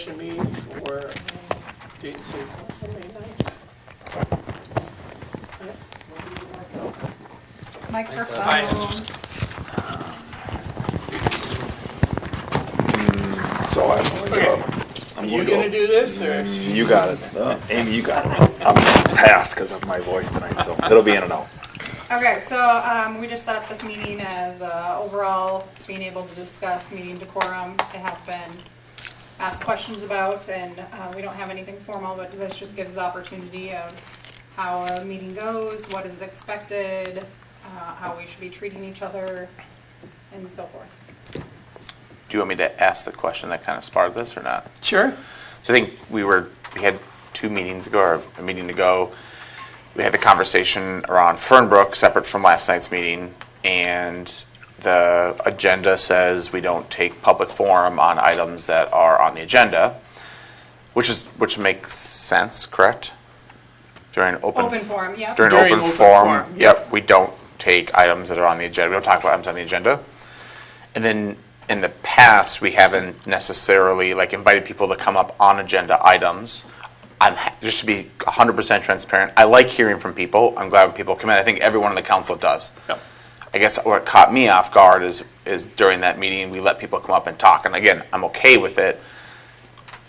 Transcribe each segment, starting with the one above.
session meeting for date certain May 9th. Microphone. So I'm Are you going to do this, or? You got it. Amy, you got it. I'm going to pass because of my voice tonight, so it'll be in and out. Okay, so we just set up this meeting as overall being able to discuss meeting decorum. It has been asked questions about, and we don't have anything formal, but this just gives the opportunity of how a meeting goes, what is expected, how we should be treating each other, and so forth. Do you want me to ask the question that kind of sparked this or not? Sure. So I think we had 2 meetings ago, or a meeting to go. We had the conversation around Fernbrook, separate from last night's meeting, and the agenda says we don't take public forum on items that are on the agenda, which makes sense, correct? During open Forum, yeah. During During open open forum, forum, yep, we don't take items that are on the agenda. We don't talk about items on the agenda. And then in the past, we haven't necessarily invited people to come up on agenda items. Just to be 100% transparent, I like hearing from people. I'm glad when people come in. I think everyone on the council does. Yep. I guess what caught me off guard is during that meeting, we let people come up and talk. And again, I'm okay with it.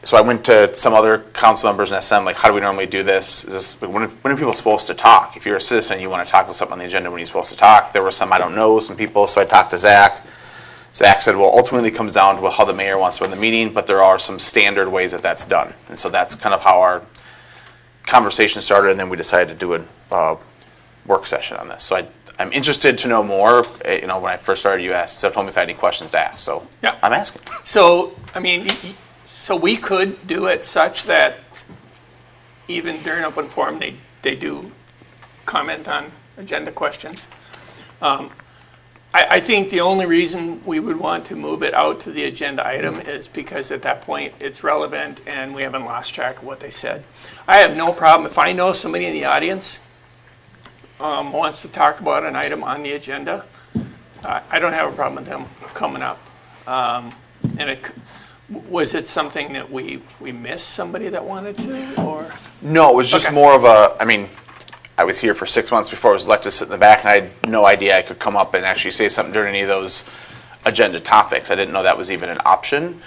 So I went to some other council members and asked them, how do we normally do this? When are people supposed to talk? If you're a citizen, you want to talk about something on the agenda, when are you supposed to talk? There were some I don't know, some people, so I talked to Zach. Zach said, well, ultimately it comes down to how the mayor wants to run the meeting, but there are some standard ways that that's done. And so that's kind of how our conversation started, and then we decided to do a work session on this. So I'm interested to know more. When I first started, you asked, so told me if I had any questions to ask. So Yeah. I'm asking. So, so we could do it such that even during open forum, they do comment on agenda questions. I think the only reason we would want to move it out to the agenda item is because at that point it's relevant and we haven't lost track of what they said. I have no problem if I know somebody in the audience wants to talk about an item on the agenda. I don't have a problem with them coming up. Was it something that we missed somebody that wanted to, or? No, it was just more of I was here for 6 months before I was elected to sit in the back, and I had no idea I could come up and actually say something during any of those agenda topics. I didn't know that was even an option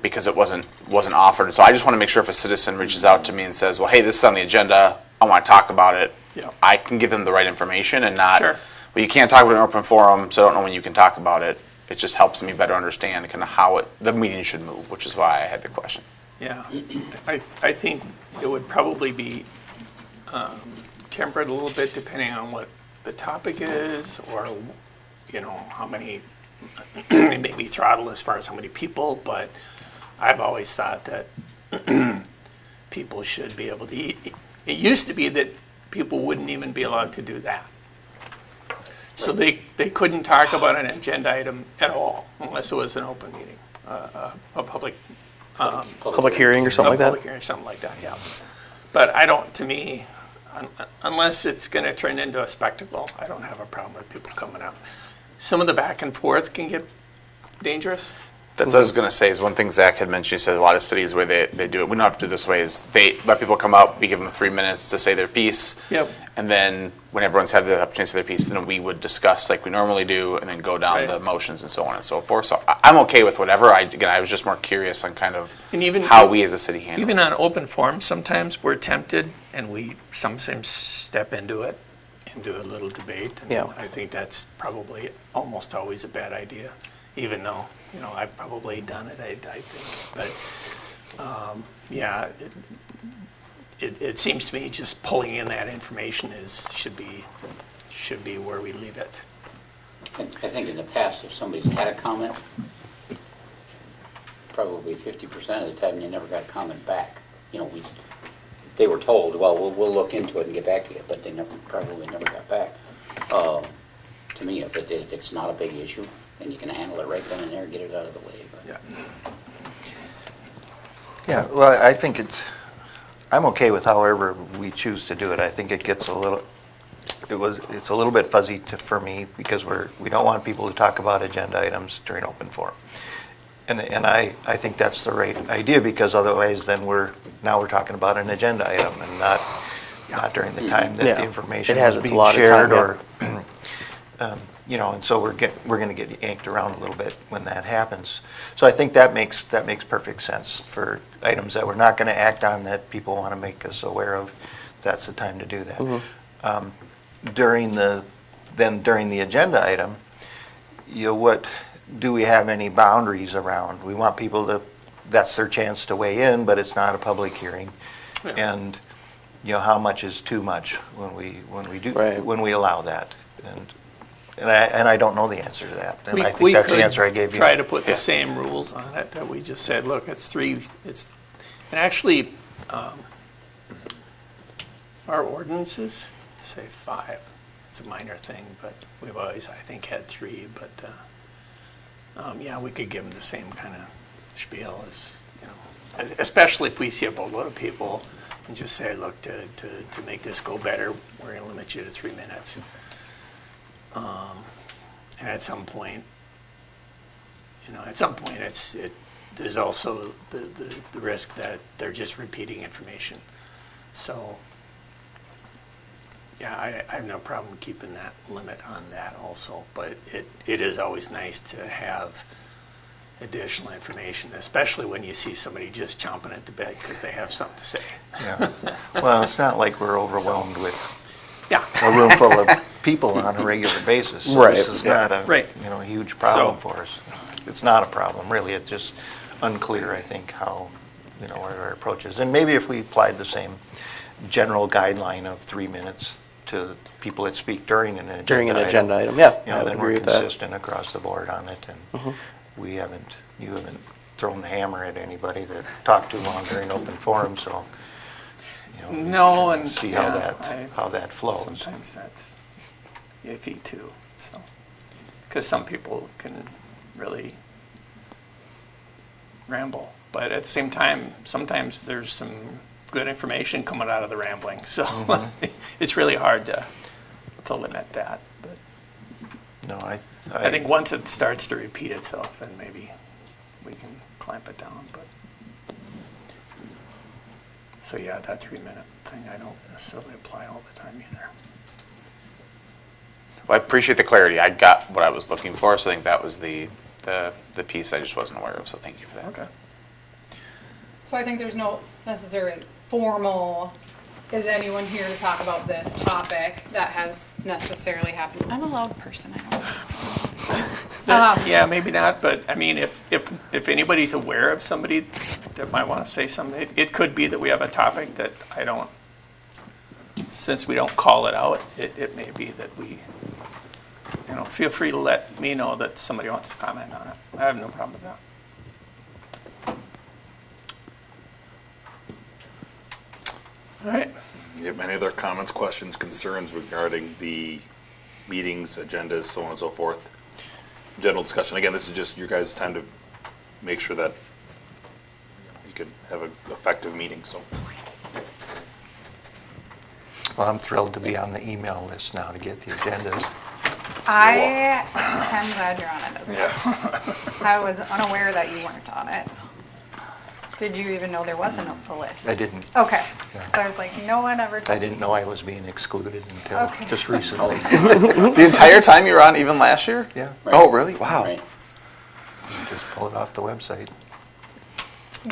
because it wasn't offered. So I just want to make sure if a citizen reaches out to me and says, well, hey, this is on the agenda, I want to talk about it, I can give them the right information and not, well, you can't talk about it in an open forum, so I don't know when you can talk about it. It just helps me better understand kind of how the meeting should move, which is why I had the question. Yeah, I think it would probably be tempered a little bit depending on what the topic is, or how many, maybe throttle as far as how many people, but I've always thought that people should be able to eat. It used to be that people wouldn't even be allowed to do that. So they couldn't talk about an agenda item at all unless it was an open meeting, a public hearing or something like that? Public hearing, something like that, yeah. But I don't, to me, unless it's going to turn into a spectacle, I don't have a problem with people coming out. Some of the back and forth can get dangerous. That's what I was going to say, is one thing Zach had mentioned. He said a lot of cities where they do it, we don't have to do this way, is they let people come up, we give them 3 minutes to say their piece. Yep. And then when everyone's had the opportunity to say their piece, then we would discuss like we normally do and then go down the motions and so on and so forth. So I'm okay with whatever. I was just more curious on kind of how we as a city handle it. Even on open forum, sometimes we're tempted and we sometimes step into it and do a little debate. And I think that's probably almost always a bad idea, even though, I've probably done it, I think. But, it seems to me just pulling in that information should be where we leave it. I think in the past, if somebody's had a comment, probably 50% of the time they never got a comment back. They were told, well, we'll look into it and get back to you, but they probably never got back. To me, if it's not a big issue, then you can handle it right then and there and get it out of the way. But. Yeah, well, I think I'm okay with however we choose to do it. I think it gets it's a little bit fuzzy for me because we don't want people to talk about agenda items during open forum. And I think that's the right idea, because otherwise then we're talking about an agenda item and not during the time that Yeah. the information It has is its being allotted shared, time, or, and so we're going to get yanked around a little bit when that happens. So I think that makes perfect sense for items that we're not going to act on that people want to make us aware of. That's the time to do that. During the agenda item, what do we have any boundaries around? We want people to, that's their chance to weigh in, but it's not a public hearing. Yeah. And how much is too much when we allow that? And I don't know the answer to that. And I think that's the answer I gave you. Try to put the same rules on it that we just said, look, it's 3, and actually, our ordinances say 5. It's a minor thing, but we've always, I think, had 3, but, we could give them the same kind of spiel as, especially if we see a boatload of people and just say, look, to make this go better, we're gonna limit you to 3 minutes. And at some point, there's also the risk that they're just repeating information. So, I have no problem keeping that limit on that also, but it is always nice to have additional information, especially when you see somebody just chomping at the bit because they have something to say. Yeah. Well, it's not like we're overwhelmed with Yeah. a room full of people on a regular basis. So Right. This is not a Right. huge problem So- for us. It's not a problem, really. It's just unclear, I think, how, our approach is. And maybe if we applied the same general guideline of 3 minutes to people that speak during an agenda During an item, agenda item, yeah, I would then agree we're with that. consistent across the board on it, and you haven't thrown the hammer at anybody that talked too long during open forum, so, No, and see yeah, how that flows. Sometimes that's iffy too, so, because some people can really ramble, but at the same time, sometimes there's some good information coming out of the rambling, so it's really hard to limit that. But No, I think once it starts to repeat itself, then maybe we can clamp it down. But so that 3-minute thing I don't necessarily apply all the time either. Well, I appreciate the clarity. I got what I was looking for, so I think that was the piece I just wasn't aware of, so thank you for that. Okay. So I think there's no necessary formal, is anyone here to talk about this topic that has necessarily happened? I'm a loud person, I don't know. Yeah, maybe not, but I mean, if anybody's aware of somebody that might want to say something, it could be that we have a topic that since we don't call it out, it may be that we, feel free to let me know that somebody wants to comment on it. I have no problem with that. All right. You have any other comments, questions, concerns regarding the meetings, agendas, so on and so forth? General discussion. Again, this is just your guys' time to make sure that you can have an effective meeting, so. Well, I'm thrilled to be on the email list now to get the agendas. I am glad you're on it as well. I was unaware that you weren't on it. Did you even know there wasn't a list? I didn't. Okay. Yeah. So I was like, no one ever I told me. didn't know I was being excluded until Okay. just recently. The entire time you were on, even last year? Yeah, Oh, really? Wow. Right. just pull it off the website.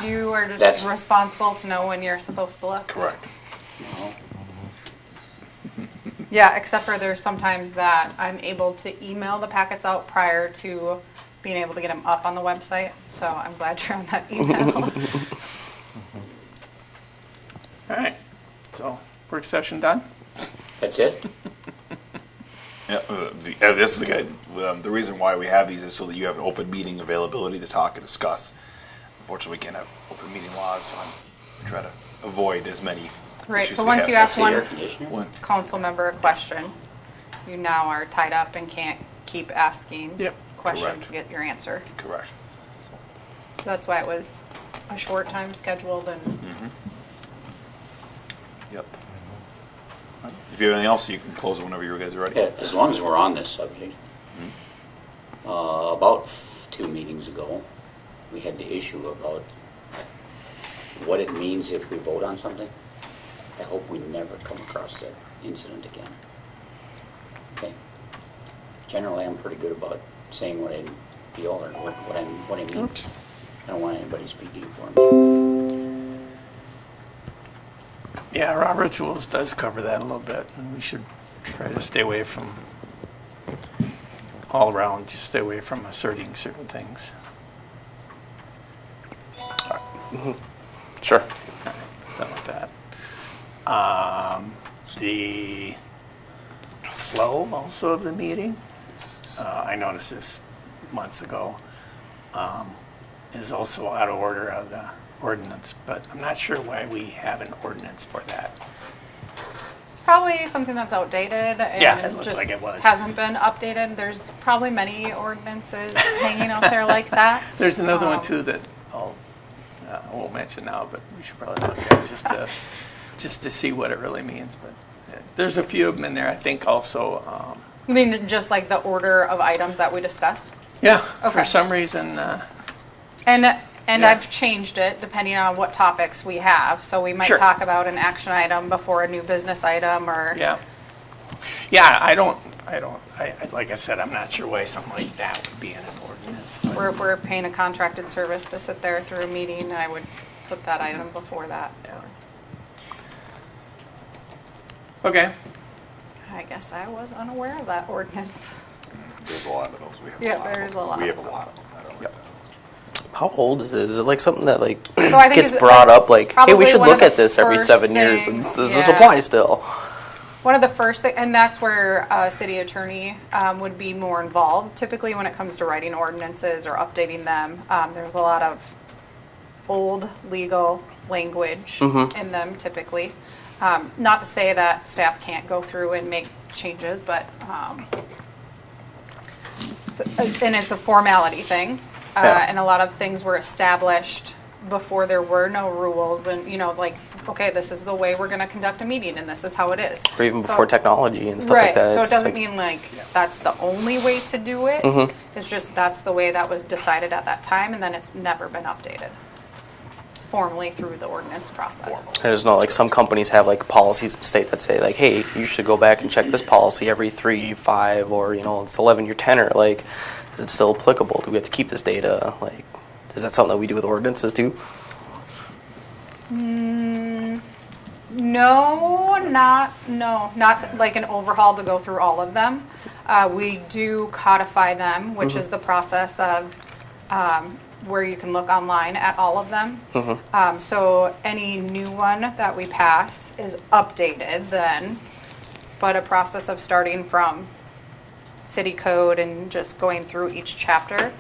You are just That's- responsible to know when you're supposed to look. Correct. No. Yeah, except for there's sometimes that I'm able to email the packets out prior to being able to get them up on the website. So I'm glad you're on that email. All right. So work session done? That's it? Yeah, this is good. The reason why we have these is so that you have an open meeting availability to talk and discuss. Unfortunately, we can't have open meeting laws, so we try to avoid as many Right, issues so we once have. you ask The air one conditioner? One- council member a question, you now are tied up and can't keep asking Yep. questions Correct. to get your answer. Correct. So that's why it was a short time scheduled and Yep. If you have anything else, you can close it whenever you guys are ready. Yeah, as long as we're on this subject. About 2 meetings ago, we had the issue about what it means if we vote on something. I hope we never come across that incident again. Okay? Generally, I'm pretty good about saying what I feel or what I mean. I don't want anybody speaking for me. Yeah, Robert's Rules does cover that a little bit, and we should try to stay away from, all around, just stay away from asserting certain things. Sure. Done with that. The flow also of the meeting, I noticed this months ago, is also out of order of the ordinance, but I'm not sure why we have an ordinance for that. It's probably something that's outdated Yeah, it and looked just like it was. hasn't been updated. There's probably many ordinances hanging out there like that. There's another one too that I won't mention now, but we should probably look at just to see what it really means. But there's a few of them in there. I think also, You mean just like the order of items that we discussed? yeah, Okay. for some reason, And Yeah. I've changed it depending on what topics we have. So we might Sure. talk about an action item before a new business item or. yeah, like I said, I'm not sure why something like that would be in an ordinance. But, Or if we're paying a contracted service to sit there through a meeting, I would put that item before that. okay. I guess I was unaware of that ordinance. There's a lot of those. We have Yeah, a lot there's of a them. lot We of have a lot of them. I don't like that. How old is it? Is it like something that like So I think gets it's, brought up like, hey, probably we should one of look the at this every first 7 years, and things- does this yeah. apply still? One of the first things, and that's where a city attorney would be more involved. Typically, when it comes to writing ordinances or updating them, there's a lot of old legal language in them typically. Not to say that staff can't go through and make changes, but, and it's a formality thing. Yeah. And a lot of things were established before there were no rules and, like, okay, this is the way we're going to conduct a meeting and this is how it is. Or even So- before technology and stuff right. like that. So it It's just doesn't like- mean like that's the only way to do it. It's just that's the way that was decided at that time, and then it's never been updated formally through the ordinance process. I just know like some companies have like policies in state that say like, hey, you should go back and check this policy every 3, 5, or it's 11-year tenor. Like, is it still applicable? Do we have to keep this data? Like, is that something that we do with ordinances too? No, not like an overhaul to go through all of them. We do codify them, which is the process of where you can look online at all of them. So any new one that we pass is updated then, but a process of starting from city code and just going through each chapter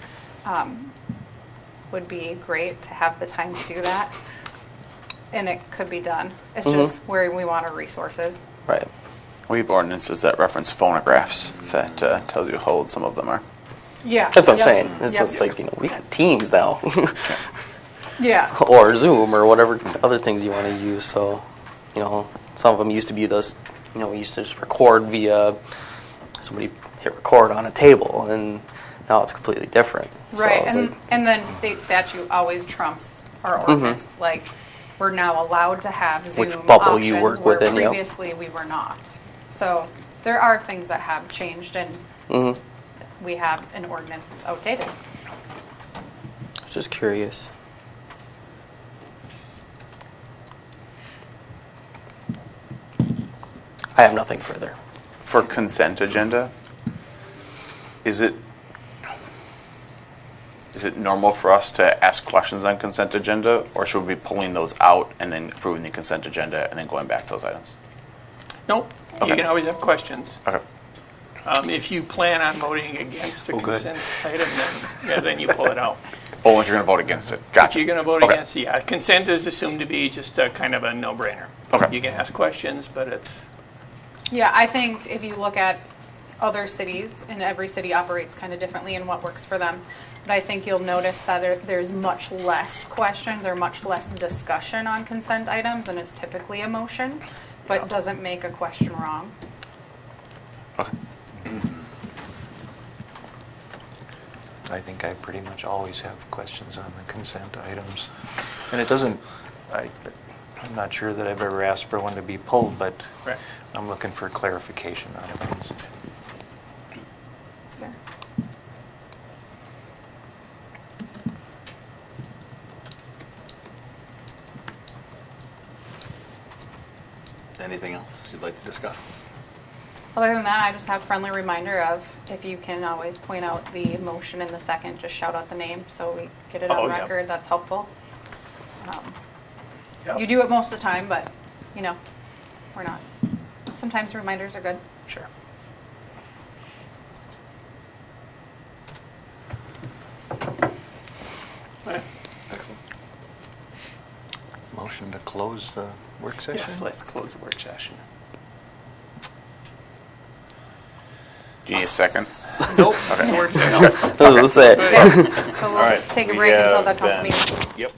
would be great to have the time to do that. And it could be done. It's just where we want our resources. Right. We have ordinances that reference phonographs that tells you how old some of them are. Yeah. That's what I'm Yep. saying. It's Yep. just like, we got Teams now. Yeah. Or Zoom or whatever other things you want to use. So, some of them used to be this, we used to just record via somebody hit record on a table, and now it's completely different. Right. So it's like, And then state statute always trumps our ordinance. Like, we're now allowed to have Zoom Which bubble you options work where within, yep. previously we were not. So there are things that have changed, and we have an ordinance outdated. I was just curious. I have nothing further. For consent agenda, is it normal for us to ask questions on consent agenda, or should we be pulling those out and then approving the consent agenda and then going back to those items? Nope, you Okay. can always have questions. Okay. If you plan on voting against the Oh, good. consent item, then you pull it out. Oh, if you're going to vote against it. If Gotcha. you're going to vote Okay. against it, yeah. Consent is assumed to be just a kind of a no-brainer. Okay. You can ask questions, but it's, Yeah, I think if you look at other cities, and every city operates kind of differently in what works for them, but I think you'll notice that there's much less questions or much less discussion on consent items, and it's typically a motion, but doesn't make a question wrong. Okay. I think I pretty much always have questions on the consent items. And it doesn't, I'm not sure that I've ever asked for one to be pulled, but Right. I'm looking for clarification on things. It's fair. Anything else you'd like to discuss? Other than that, I just have a friendly reminder of, if you can always point out the motion in the second, just shout out the name so we get it Oh, on yeah. record, that's helpful. Yep. You do it most of the time, but, you know, we're not. Sometimes reminders are good. Sure. Right. Excellent. Motion to close the work session? Yes, let's close the work session. Do you need a second? Nope. Work session. Let's say. Okay, so All we'll right. take a we break until the have council been- meeting. Yep.